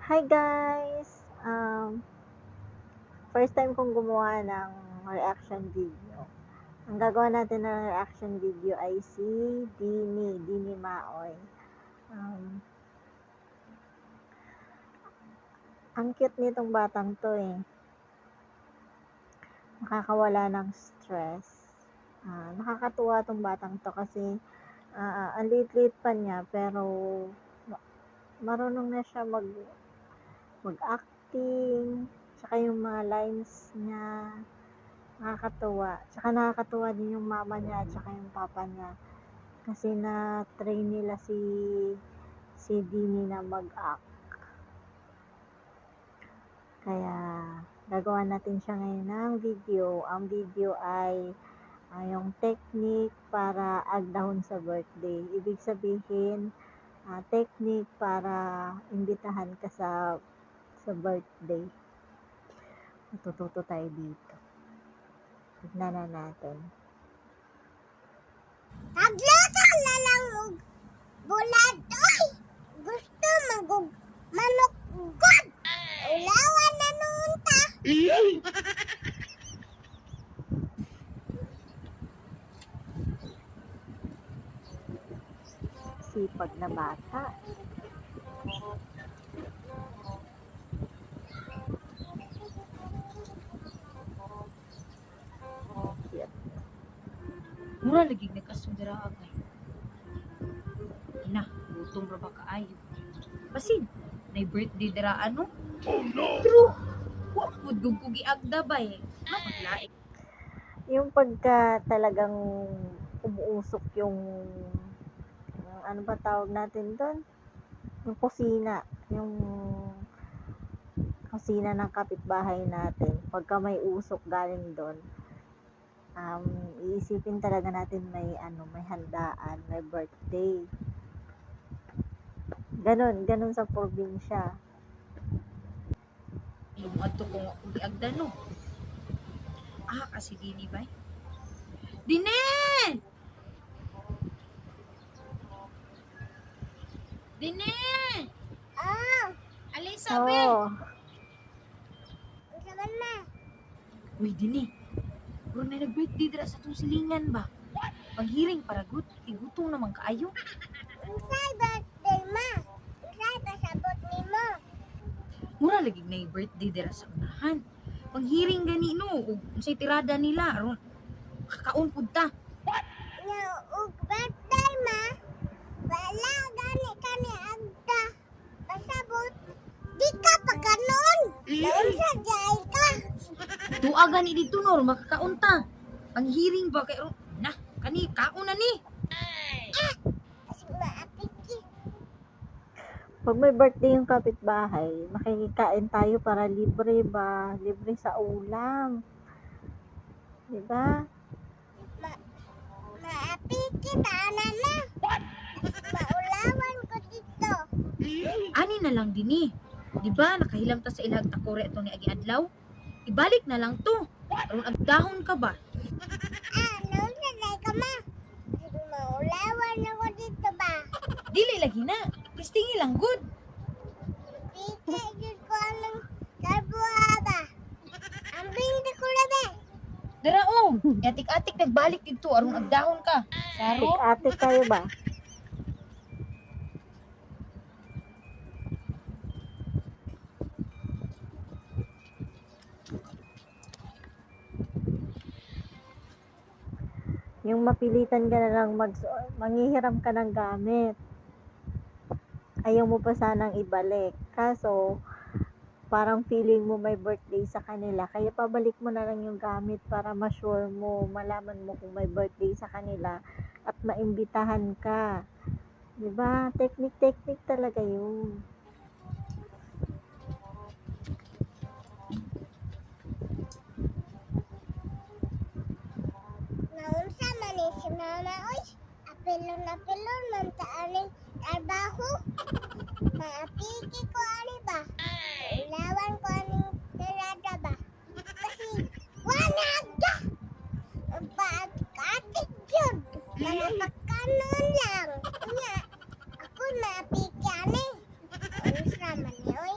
Hi guys! First time kong gumawa ng reaction video. Ang gagawa natin ng reaction video ay si Dini Maoy. Ang cute nitong batang to eh. Nakakawala ng stress. Nakakatuwa tong batang to kasi ang liit-liit pa niya pero marunong na siya mag-acting, tsaka yung mga lines niya, nakakatuwa. Tsaka nakakatuwa din yung mama niya at tsaka yung papa niya. Kasi na-train nila si Dini na mag-act. Kaya gagawa natin siya ngayon ng video. Ang video ay yung technique para agdahon sa birthday. Ibig sabihin, technique para imbitahan ka sa birthday. Matututo tayo dito. Tignan na natin. Nagluto na lang og bulad. Oy! Gusto magug manok god. Ulawan na noon ta. Sipag na bata. Mura lagi nagkasundara agay. Ina, gutom ra ba kaayo? Basin, nay birthday dira ano? Oh no. True. Wa pud gug giagda ba eh. Maglaik. Yung pagka talagang umuusok yung ano ba tawag natin doon? Yung kusina. Yung kusina ng kapitbahay natin. Pagka may usok galing doon, iisipin talaga natin may handaan, may birthday. Ganon sa probinsya. Yung adto ko giagda no. Kasi Dini ba? Dine! Dine! Alisa be. Oo. Unsa man na? Uy, Dini. Bro na nag-birthday dira sa tong silingan ba? Paghiring para igutong naman kaayo. Unsay birthday ma? Unsay pasabot nimo? Mura lagi na yung birthday dira sa unahan. Panghiring gani no, ug unsay tirada nila aron kakaon pud ta. Nya og birthday ma. Wala gani kani agda. Pasabot. Di ka pa kanon. Unsa jay ka? Tuwa gani dito no, makakaon ta. Panghiring ba kay na kani kaon na ni. Kasi maapiki. Pag may birthday yung kapitbahay, makikikain tayo para libre ba? Libre sa ulam. Diba? Maapiki taana na. Maulawan ko dito. Ani na lang dini. Di ba nakahilam ta sa ilag takore to ni agi adlaw? Ibalik na lang to. Aron agdahon ka ba? Noon sa day ka ma. Sige maulawan ako dito ba? Dili lagi na. Kristingi lang good. Pika yun ko anong karbuha ba? Ang bindi ko na ba? Daraom, atik-atik nagbalik dito aron agdahon ka. Saro? Ate tayo ba? Yung mapilitan ka na lang manghihiram ka ng gamit. Ayaw mo pa sanang ibalik. Kaso, parang feeling mo may birthday sa kanila. Kaya pabalik mo na lang yung gamit para ma-sure mo, malaman mo kung may birthday sa kanila at maimbitahan ka. Diba? Technique talaga yun. Naunsa man ni si mama oy. Apilon man ta aning trabaho. Maapiki ko ani ba? Ulawan ko aning tirada ba? Kasi wanagda. Pag-atik yun. Manapakanon lang. Nga, ako maapiki ani. Unsa man ni oy.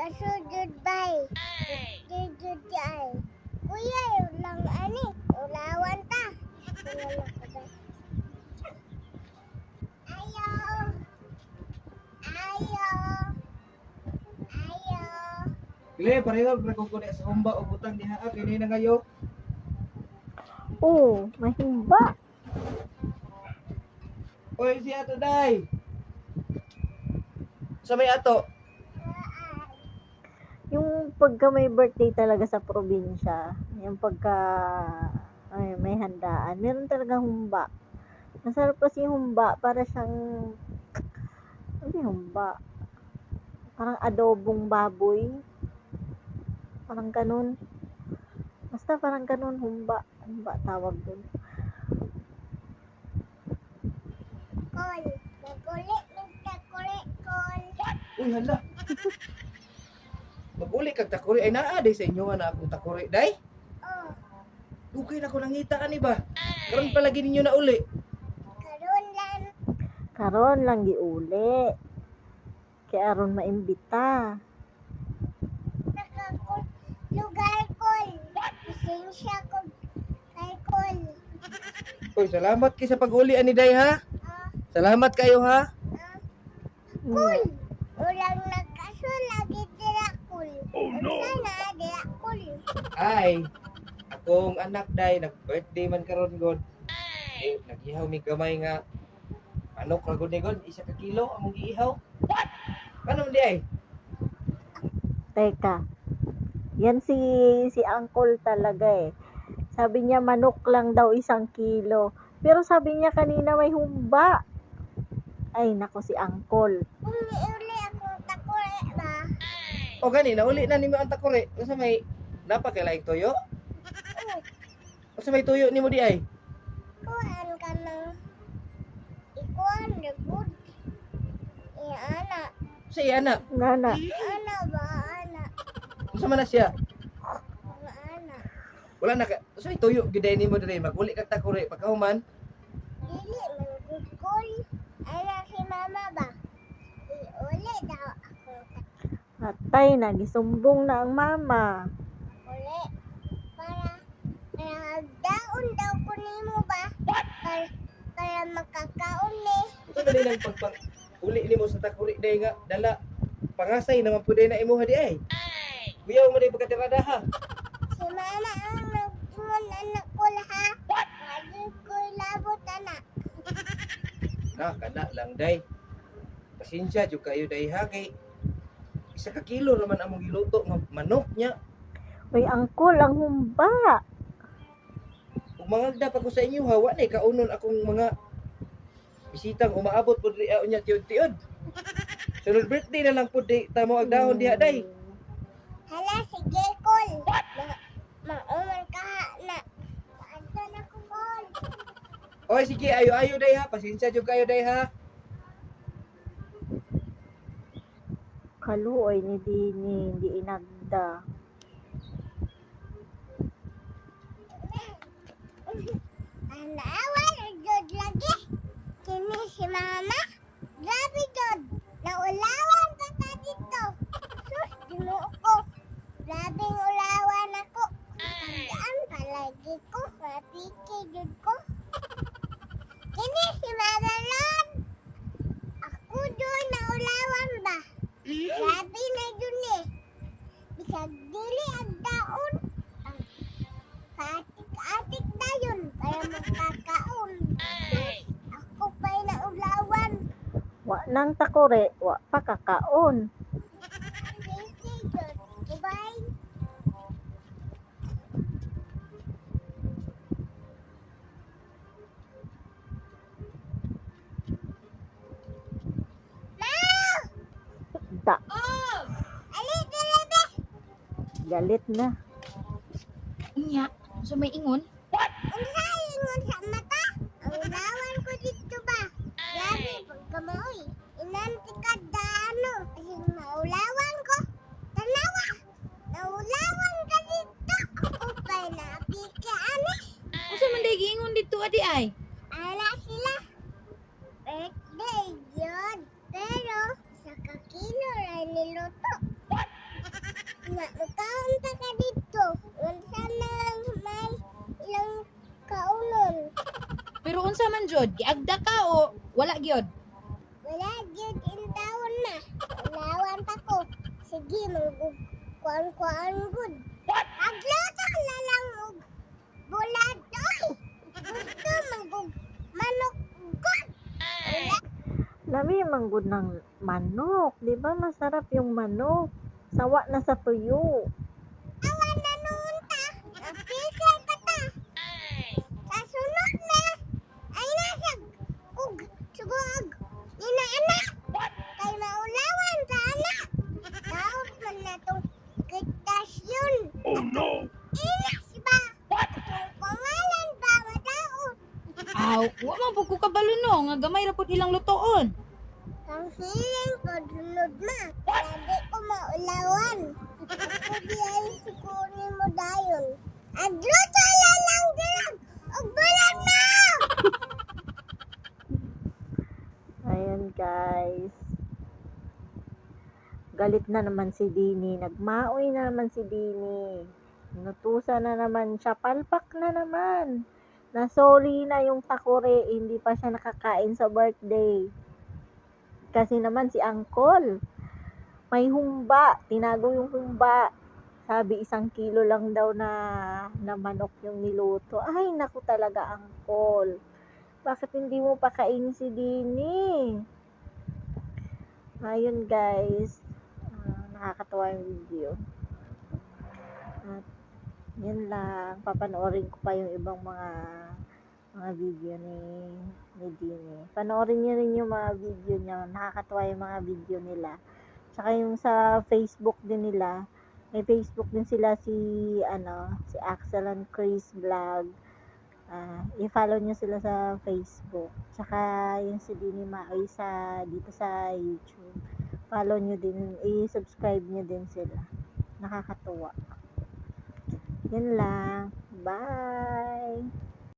Kasudod bay. Kasudod ay. Kuya, yun lang ani. Ulawan ta. Wala ka ba? Ayaw. Ayaw. Ayaw. Kile, pareho, nagkukunik sa humba o butang diha. Kini na ngayo. Oo, mahimba. Oy, si Ato Day. Sa may ato. Yung pagka may birthday talaga sa probinsya, yung pagka may handaan, meron talagang humba. Masarap kasi yung humba, para siyang, ano yung humba? Parang adobong baboy. Parang ganun. Basta parang ganun, humba. Humba tawag dun. Kol. Nagkulit. Nagkakulit. Kol. Uy, hala. Mag-uli kag takuri. Ay, naa, day sa inyo nga na akong takuri. Day? Oh. Dugay na ko nangita ka ni ba? Karon palagi ninyo na uli. Karon lang. Karon lang giuli. Kaya aron maimbita. Nakakul. Lugar kol. Pasensya ko. Kay kol. Uy, salamat kay sa pag-uli ani Day ha. Ah. Salamat kayo ha. Kul. Ulang nagkaso lagi tira kul. Sana tira kul. Ay, akong anak Day, nag-birthday man karon god. Eh, nag-ihaw mi gamay nga. Manok ra gud ni god, 1 ka kilo among giihaw. Ano man di ay? Teka. Yan si Uncle talaga eh. Sabi niya manok lang daw 1 kilo. Pero sabi niya kanina may humba. Ay, nako si Uncle. Uli akong takore ba? O gani, nauli na nimo ang takore. Unsa may napakalaing toyo? Unsa may tuyo nimo di ay? Kuhan ka ng ikuan na good. Ana. Sa iya na. Nana. Ana ba? Ana. Unsa man na siya? Ana. Wala na ka. Unsa may tuyo giday nimo diri? Maguli kag takore pagkahuman. Dili man good kol. Ana si mama ba? Uli daw ako. Atay na, gisumbong na ang mama. Uli. Para nagdaon daw ko nimo ba? Para makakaon ni. Unsa dali lang pagpang uli nimo sa takore day nga dala. Pangasay naman pud na imo di ay. Kuyaw mo day pagkatirada ha. Si mama ang nag-ingon anak ko laha. Lagi ko labot anak. Na kana lang day. Pasensya jud kayo day ha kay 1 ka kilo naman among giluto nga manok nya. Uy, Uncle, ang humba. Ug mangagda pa ko sa inyo ha, wa nay kaunon akong mga bisitang umaabot pud ri unya tiud-tiud. Sunod birthday na lang pud di tamo agdahon diha day. Hala, sige, Kol. Mauman ka na. Paadto na ko, Kol. Oy sige, ayo-ayo day ha. Pasensya jud kayo day ha. Kaluoy ni Dini, hindi inagda. Anawa, nagdod lagi. Kini si Mama. Grabe, Dod. Naulawan ka ta dito. Sus, dinuo ko. Grabing ulawan ako. Tandaan palagi ko. Mapiki, Dod ko. Kini si Mama Lord. Ako doon naulawan ba? Grabe na dun eh. Bisag dili ang daon. Atik-atik na yun para magkakaon. Ako pa'y naulawan. Wa nang takore, wa pa kakaon. Sige, Diyos. Goodbye. Da, Alit, Rebe. galit na. Unya, so may ingon? Ang saingon sa mata. Ang ulawan ko dito ba? Grabe, pagkamoy. Inanti ka daano. Kasi maulawan ko. Tanawa. Naulawan ka dito. Ako pa'y napikaan eh. Unsa man day giingon dito adi ay? Ala sila. Birthday yun. Pero sa kakilo rin niluto. Na, magkaunta ka dito. Unsa na lang may ilang kaunon. Pero unsa man jud, giagda ka o wala gyud? Wala gyud in taon na. Lawan pa ko. Sige, manggug kuan gud. Agluto na lang og bulad oy. Gusto manggug manok gud. Wala. Lami manggod ng manok, di ba? Masarap yung manok. Sawa na sa tuyo. Awan na noon ta. Napikay ka ta. Sa sunod na. Ay nasag. Ug sugog. Nina anak. Kay maulawan sa anak. Daot man na tong kitasyon. Oh no. Inas ba? Atong pangalan ba madaot? Aw, wa man pud ko kabalo no, nga gamay ra pud ilang lutoon. Ang feeling ko dunod ma. Hindi ko maulawan. Ako di ay sikunin mo dayon. Agluto na lang dirag. Og bulan na. Ayan guys. Galit na naman si Dini. Nagmaoy na naman si Dini. Inutusan na naman siya. Palpak na naman. Nasoli na yung takore. Hindi pa siya nakakain sa birthday. Kasi naman si Uncle. May humba. Tinago yung humba. Sabi 1 kilo lang daw na manok yung niluto. Ay, naku talaga, Uncle. Bakit hindi mo pakainin si Dini? Ayun guys. Nakakatawa yung video. At yun lang. Papanoorin ko pa yung ibang mga video ni Dini. Panoorin niyo rin yung mga video niya. Nakakatawa yung mga video nila. Tsaka yung sa Facebook din nila. May Facebook din sila si Axel and Chris Vlog. I-follow nyo sila sa Facebook. Tsaka yung si Dini Maoy dito sa YouTube. Follow nyo din. I-subscribe nyo din sila. Nakakatuwa. Yun lang. Bye!